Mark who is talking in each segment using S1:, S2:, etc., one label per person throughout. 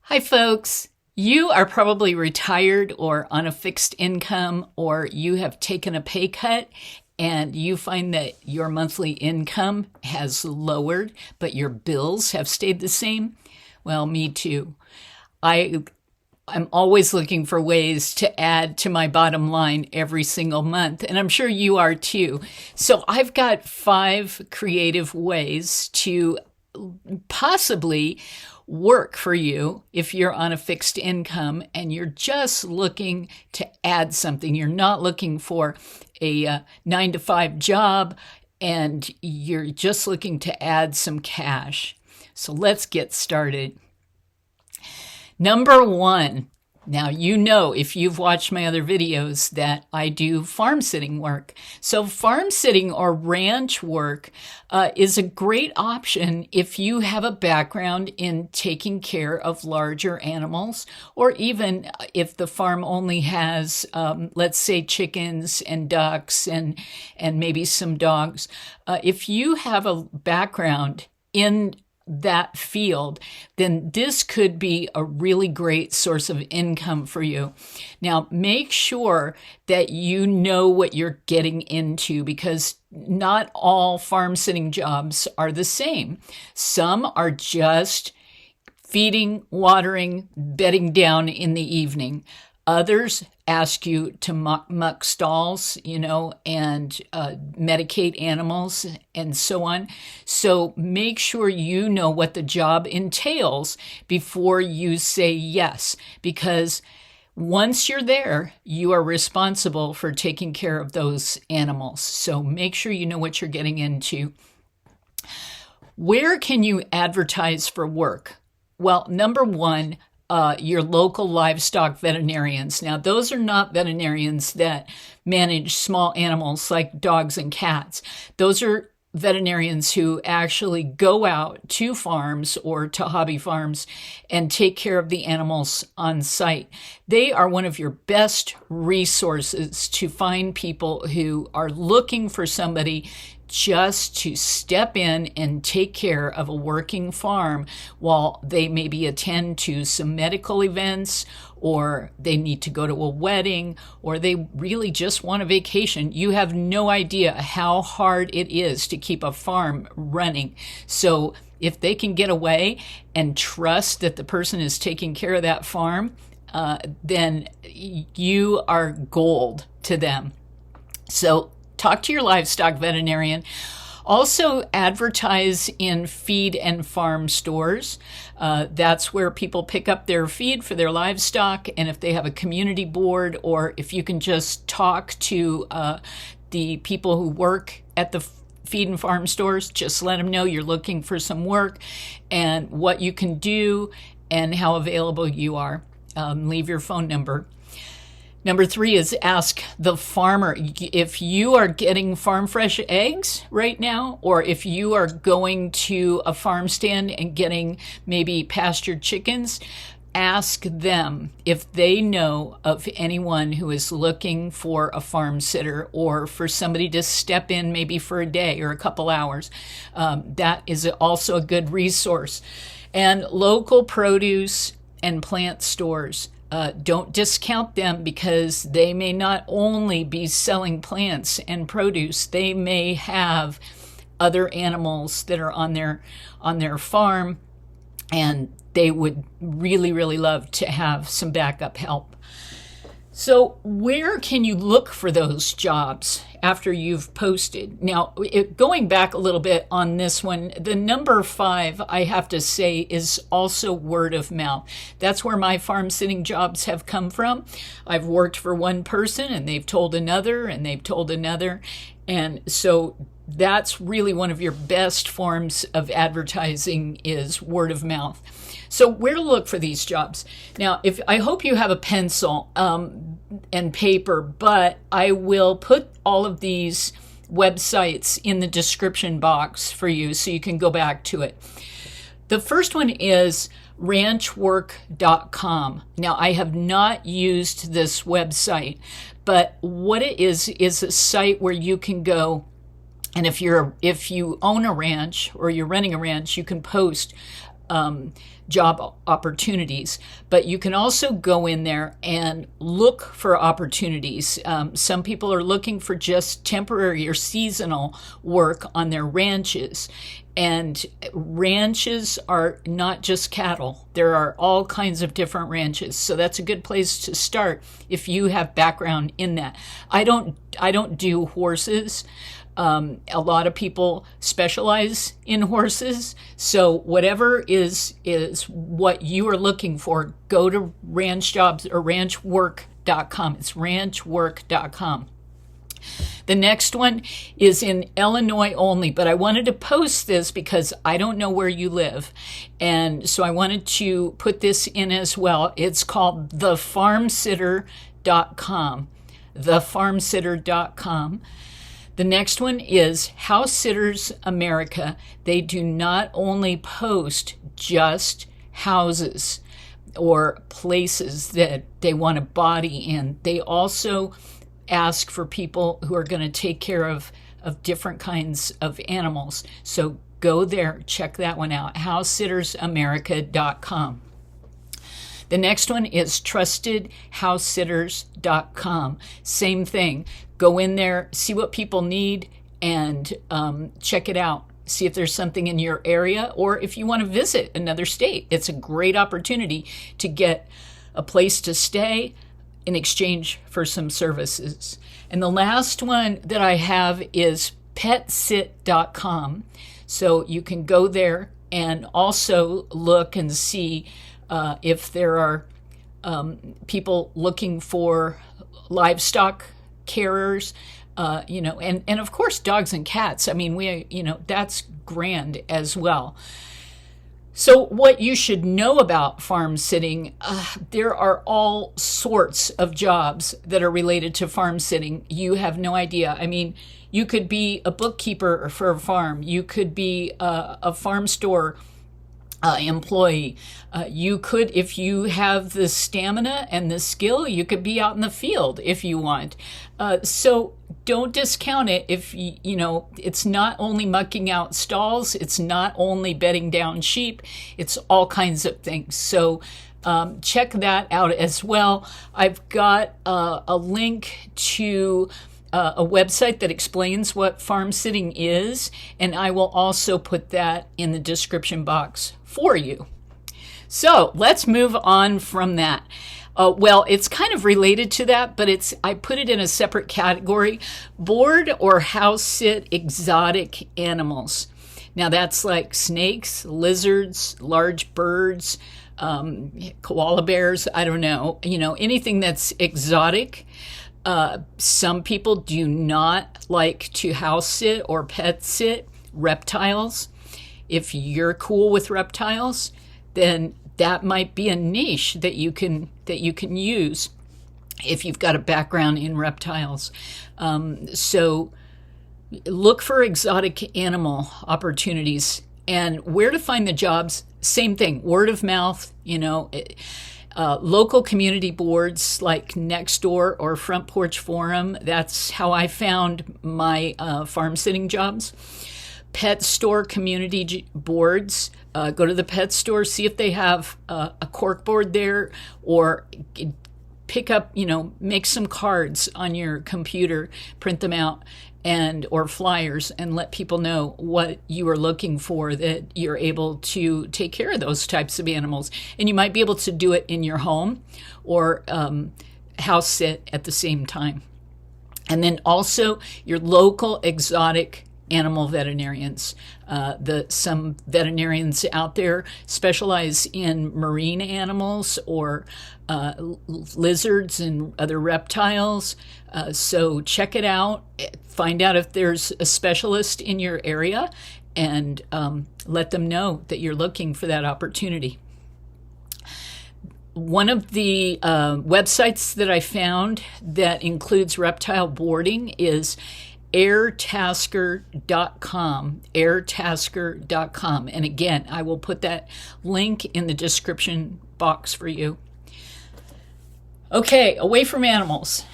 S1: Hi, folks. You are probably retired or on a fixed income, or you have taken a pay cut and you find that your monthly income has lowered, but your bills have stayed the same. Well, me too. I I'm always looking for ways to add to my bottom line every single month, and I'm sure you are too. So I've got 5 creative ways to possibly work for you if you're on a fixed income and you're just looking to add something. You're not looking for a 9 to 5 job and you're just looking to add some cash. So let's get started. Number 1. Now, you know, if you've watched my other videos, that I do farm sitting work. So farm sitting or ranch work is a great option if you have a background in taking care of larger animals, or even if the farm only has, let's say, chickens and ducks and maybe some dogs. If you have a background in that field, then this could be a really great source of income for you. Now, make sure that you know what you're getting into, because not all farm sitting jobs are the same. Some are just feeding, watering, bedding down in the evening. Others ask you to muck stalls, and medicate animals and so on. So make sure you know what the job entails before you say yes, because once you're there, you are responsible for taking care of those animals. So make sure you know what you're getting into. Where can you advertise for work? Well, number 1, your local livestock veterinarians. Now, those are not veterinarians that manage small animals like dogs and cats. Those are veterinarians who actually go out to farms or to hobby farms and take care of the animals on site. They are one of your best resources to find people who are looking for somebody just to step in and take care of a working farm while they maybe attend to some medical events, or they need to go to a wedding, or they really just want a vacation. You have no idea how hard it is to keep a farm running. So if they can get away and trust that the person is taking care of that farm, then you are gold to them. So talk to your livestock veterinarian. Also, advertise in feed and farm stores. That's where people pick up their feed for their livestock. And if they have a community board, or if you can just talk to the people who work at the feed and farm stores, just let them know you're looking for some work and what you can do and how available you are. Leave your phone number. Number 3 is ask the farmer. If you are getting farm fresh eggs right now, or if you are going to a farm stand and getting maybe pastured chickens, ask them if they know of anyone who is looking for a farm sitter, or for somebody to step in maybe for a day or a couple hours. That is also a good resource. And local produce and plant stores. Don't discount them, because they may not only be selling plants and produce, they may have other animals that are on their farm, and they would really, really love to have some backup help. So where can you look for those jobs after you've posted? Now, going back a little bit on this one, the number 5, I have to say, is also word of mouth. That's where my farm sitting jobs have come from. I've worked for one person, and they've told another, and they've told another. And so that's really one of your best forms of advertising, is word of mouth. So where to look for these jobs? Now, I hope you have a pencil and paper, but I will put all of these websites in the description box for you so you can go back to it. The first one is ranchwork.com. Now, I have not used this website, but what it is a site where you can go, and if you own a ranch or you're running a ranch, you can post job opportunities. But you can also go in there and look for opportunities. Some people are looking for just temporary or seasonal work on their ranches. And ranches are not just cattle. There are all kinds of different ranches. So that's a good place to start if you have background in that. I don't do horses. A lot of people specialize in horses. So whatever is what you are looking for, go to ranch jobs or ranchwork.com. It's ranchwork.com. The next one is in Illinois only, but I wanted to post this because I don't know where you live. And so I wanted to put this in as well. It's called thefarmsitter.com. Thefarmsitter.com. The next one is House Sitters America. They do not only post just houses or places that they want a body in, they also ask for people who are going to take care of different kinds of animals. So go there, check that one out, housesittersamerica.com. The next one is trustedhousesitters.com. Same thing. Go in there, see what people need, and check it out. See if there's something in your area, or if you want to visit another state. It's a great opportunity to get a place to stay in exchange for some services. And the last one that I have is petsit.com. So you can go there and also look and see if there are people looking for livestock carers, and of course dogs and cats. I mean, that's grand as well. So what you should know about farm sitting, there are all sorts of jobs that are related to farm sitting. You have no idea. I mean, you could be a bookkeeper for a farm. You could be a farm store employee. You could, if you have the stamina and the skill, you could be out in the field if you want. So don't discount it. If it's not only mucking out stalls, it's not only bedding down sheep, it's all kinds of things. So check that out as well. I've got a link to a website that explains what farm sitting is, and I will also put that in the description box for you. So let's move on from that. Well, it's kind of related to that, but I put it in a separate category: board or house sit exotic animals. Now that's like snakes, lizards, large birds, koala bears. I don't know, anything that's exotic. Some people do not like to house sit or pet sit reptiles. If you're cool with reptiles, then that might be a niche that you can use if you've got a background in reptiles. So look for exotic animal opportunities. And where to find the jobs, same thing, word of mouth, local community boards like Nextdoor or Front Porch Forum. That's how I found my farm sitting jobs. Pet store community boards. Go to the pet store, see if they have a cork board there, or pick up, make some cards on your computer, print them out, or flyers, and let people know what you are looking for, that you're able to take care of those types of animals. And you might be able to do it in your home or house sit at the same time. And then also your local exotic animal veterinarians. Some veterinarians out there specialize in marine animals or lizards and other reptiles. So check it out. Find out if there's a specialist in your area, and let them know that you're looking for that opportunity. One of the websites that I found that includes reptile boarding is airtasker.com, airtasker.com. And again, I will put that link in the description box for you. Okay, away from animals.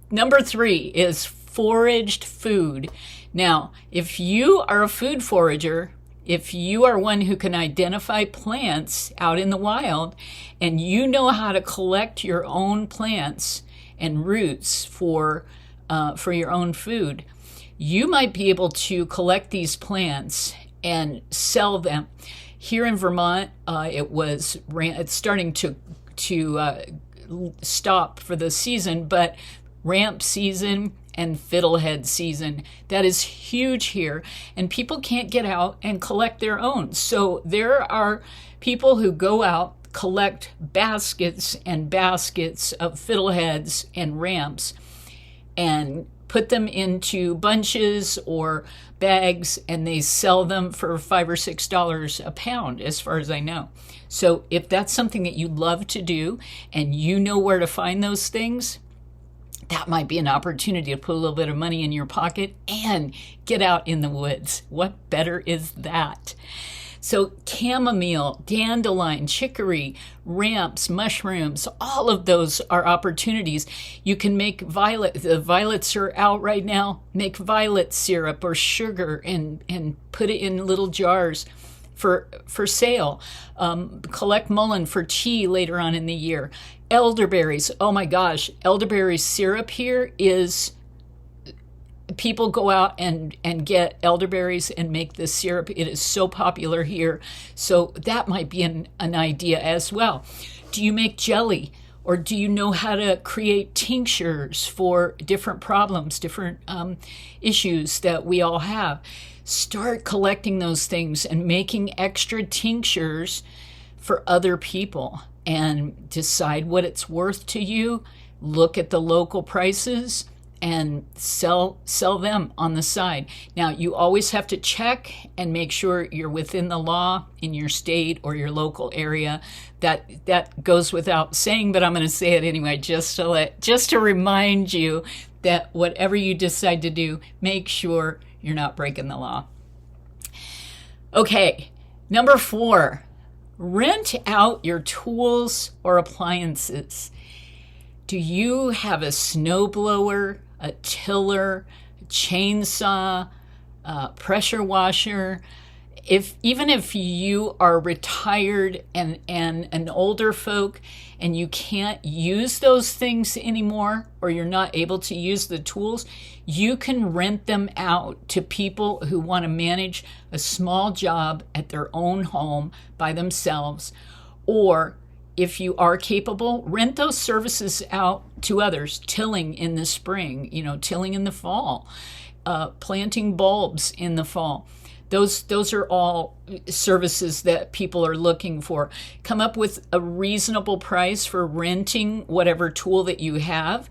S1: Number 3 is foraged food. Now, if you are a food forager, If you are one who can identify plants out in the wild and you know how to collect your own plants and roots for your own food, you might be able to collect these plants and sell them. Here in Vermont, it's starting to stop for the season, but ramp season and fiddlehead season, that is huge here, and people can't get out and collect their own. So there are people who go out, collect baskets and baskets of fiddleheads and ramps and put them into bunches or bags, and they sell them for $5 or $6 a pound, as far as I know. So if that's something that you love to do and you know where to find those things, that might be an opportunity to put a little bit of money in your pocket and get out in the woods. What better is that? So chamomile, dandelion, chicory, ramps, mushrooms, all of those are opportunities. You can make the violets are out right now, make violet syrup or sugar and put it in little jars for sale. Collect mullein for tea later on in the year. Elderberries, oh my gosh, elderberry syrup here is, people go out and get elderberries and make this syrup. It is so popular here. So that might be an idea as well. Do you make jelly? Or do you know how to create tinctures for different problems, different issues that we all have? Start collecting those things and making extra tinctures for other people, and decide what it's worth to you. Look at the local prices and sell them on the side. Now, you always have to check and make sure you're within the law in your state or your local area. That goes without saying, but I'm going to say it anyway, just to remind you that whatever you decide to do, make sure you're not breaking the law. Okay, number 4, rent out your tools or appliances. Do you have a snowblower, a tiller, a chainsaw, pressure washer? Even if you are retired and an older folk and you can't use those things anymore, or you're not able to use the tools, you can rent them out to people who want to manage a small job at their own home by themselves. Or if you are capable, rent those services out to others. Tilling in the spring, tilling in the fall, planting bulbs in the fall. Those are all services that people are looking for. Come up with a reasonable price for renting whatever tool that you have.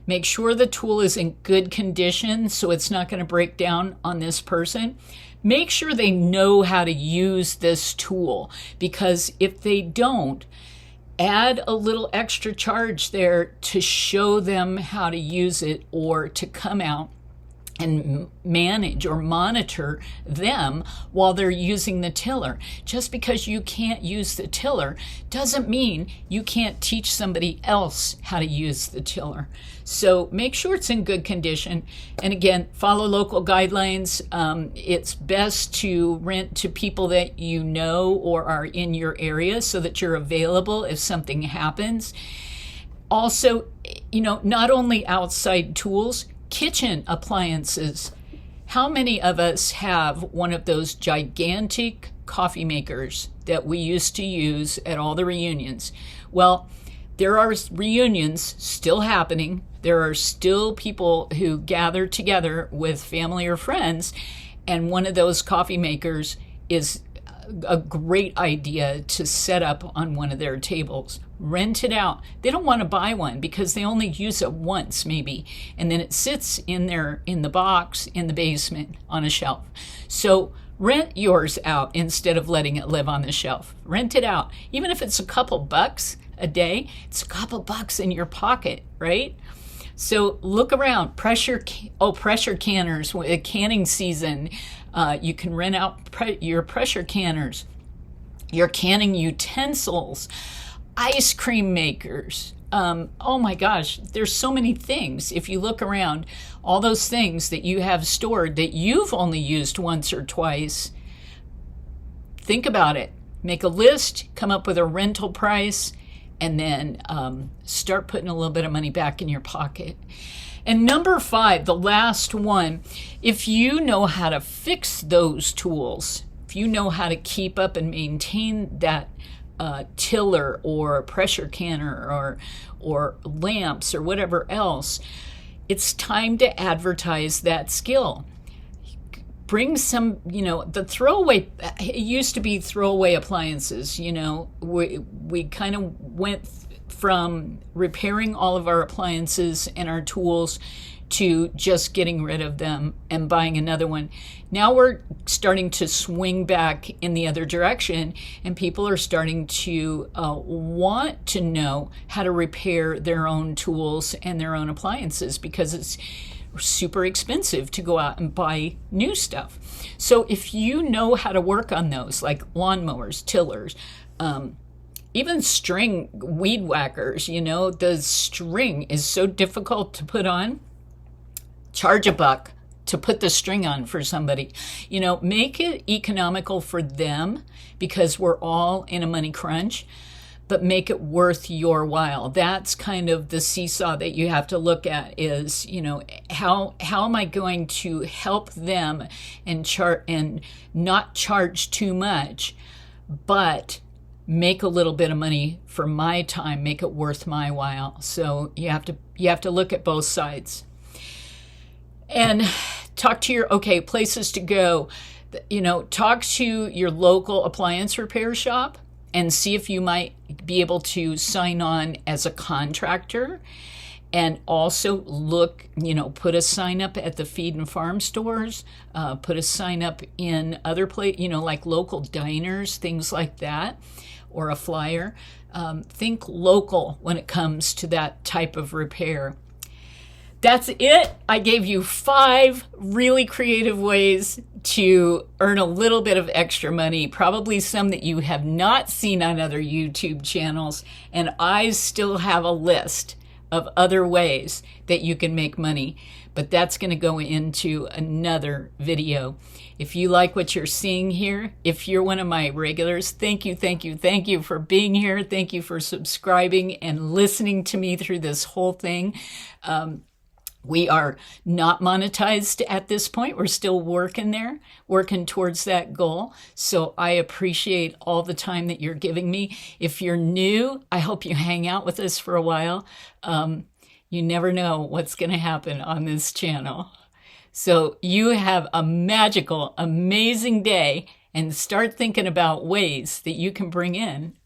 S1: Make sure the tool is in good condition so it's not going to break down on this person. Make sure they know how to use this tool, because if they don't, add a little extra charge there to show them how to use it, or to come out and manage or monitor them while they're using the tiller. Just because you can't use the tiller doesn't mean you can't teach somebody else how to use the tiller. So make sure it's in good condition. And again, follow local guidelines. It's best to rent to people that you know or are in your area so that you're available if something happens. Also, not only outside tools, kitchen appliances. How many of us have one of those gigantic coffee makers that we used to use at all the reunions? Well, there are reunions still happening. There are still people who gather together with family or friends, and one of those coffee makers is a great idea to set up on one of their tables. Rent it out. They don't want to buy one because they only use it once maybe, and then it sits in the box in the basement on a shelf. So rent yours out instead of letting it live on the shelf. Rent it out. Even if it's a couple bucks a day, it's a couple bucks in your pocket, right? So look around. Pressure canners, canning season. You can rent out your pressure canners, your canning utensils, ice cream makers. Oh my gosh, there's so many things. If you look around, all those things that you have stored that you've only used once or twice, think about it. Make a list, come up with a rental price, and then start putting a little bit of money back in your pocket. And number 5, the last one, if you know how to fix those tools, if you know how to keep up and maintain that tiller or pressure canner or lamps or whatever else, it's time to advertise that skill. Bring some, the throwaway, it used to be throwaway appliances, we kind of went from repairing all of our appliances and our tools to just getting rid of them and buying another one. Now we're starting to swing back in the other direction, and people are starting to want to know how to repair their own tools and their own appliances because it's super expensive to go out and buy new stuff. So if you know how to work on those, like lawnmowers, tillers, even string weed whackers, the string is so difficult to put on. Charge $1 to put the string on for somebody. Make it economical for them because we're all in a money crunch, but make it worth your while. That's kind of the seesaw that you have to look at is, how am I going to help them and not charge too much, but make a little bit of money for my time, make it worth my while. So you have to look at both sides. And talk to your, places to go. Talk to your local appliance repair shop and see if you might be able to sign on as a contractor. And also look, put a sign up at the feed and farm stores, put a sign up in other places, like local diners, things like that, or a flyer. Think local when it comes to that type of repair. That's it. I gave you 5 really creative ways to earn a little bit of extra money, probably some that you have not seen on other YouTube channels. And I still have a list of other ways that you can make money, but that's going to go into another video. If you like what you're seeing here, if you're one of my regulars, thank you for being here. Thank you for subscribing and listening to me through this whole thing. We are not monetized at this point. We're still working towards that goal. So I appreciate all the time that you're giving me. If you're new, I hope you hang out with us for a while. You never know what's going to happen on this channel. So you have a magical, amazing day and start thinking about ways that you can bring in